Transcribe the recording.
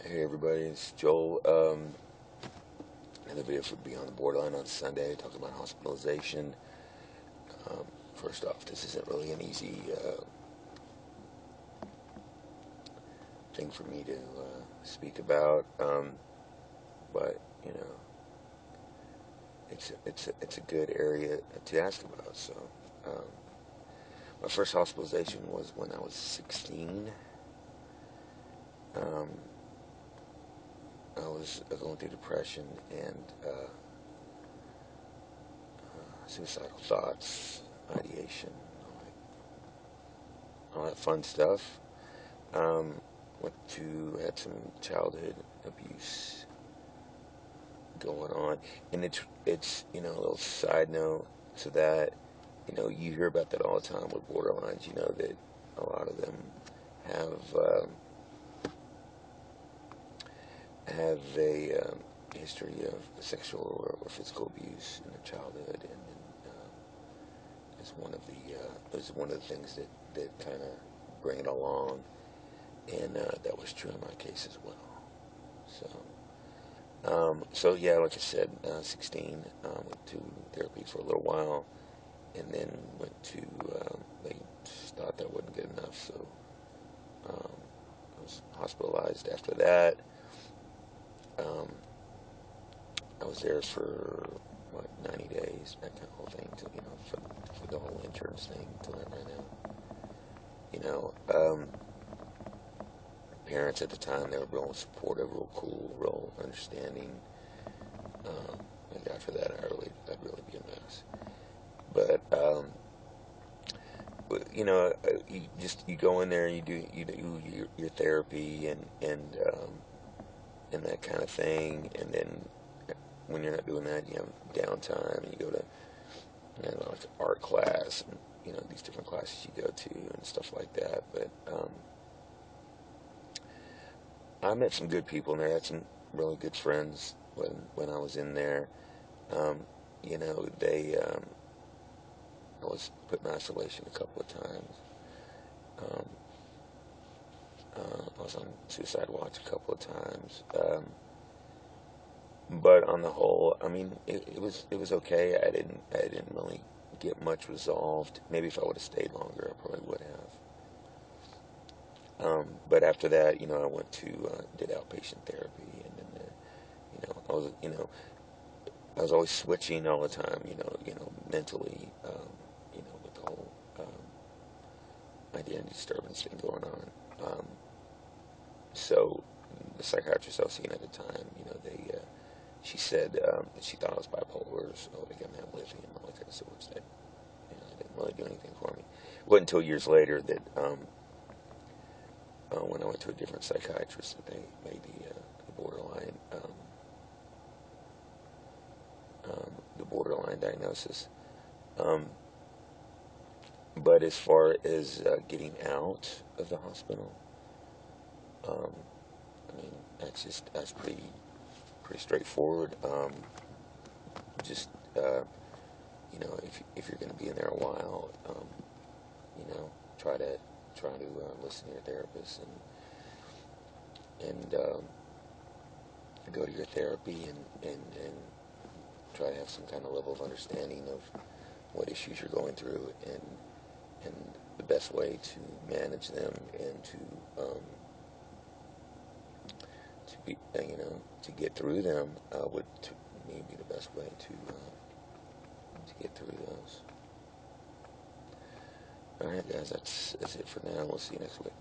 Hey everybody, it's Joel. Another video for Beyond the Borderline on Sunday, talking about hospitalization. Um, First off, this isn't really an easy thing for me to speak about, but you know, it's a good area to ask about. So, um, my first hospitalization was when I was 16. Um, I was going through depression and suicidal thoughts, ideation, all that fun stuff. Um, had some childhood abuse going on, and it's a little side note to that. You hear about that all the time with borderlines. You know that a lot of them have a history of sexual or physical abuse in their childhood, and it's one of the things that kind of bring it along, and that was true in my case as well. So yeah, like I said, 16, went to therapy for a little while, and then went to, they just thought that wasn't good enough, so I was hospitalized after that. Um, I was there for, 90 days, that kind of whole thing, for the whole insurance thing, until that ran out. Parents at the time, they were real supportive, real cool, real understanding. Thank God for that. I'd really be a mess. You go in there and you do your therapy and that kind of thing, and then when you're not doing that, you have downtime, and you go to like art class, and these different classes you go to and stuff like that. But I met some good people in there. I had some really good friends when I was in there. Um, I was put in isolation a couple of times. Um, I was on suicide watch a couple of times. But on the whole, I mean, it was okay. I didn't really get much resolved. Maybe if I would have stayed longer, I probably would have. But after that, I went to did outpatient therapy, and then I was always switching all the time. Mentally, with the whole identity disturbance thing going on. So the psychiatrist I was seeing at the time, she said that she thought I was bipolar, so they got me on lithium and all that kind of stuff, which didn't really do anything for me. It wasn't until years later that when I went to a different psychiatrist that they made the borderline diagnosis. Um, but as far as getting out of the hospital, um, I mean that's pretty straightforward. Just if you're going to be in there a while, you know, try to listen to your therapist and go to your therapy and try to have some kind of level of understanding of what issues you're going through and the best way to manage them and to get through them would to me be the best way to get through those. All right, guys, that's it for now. We'll see you next week.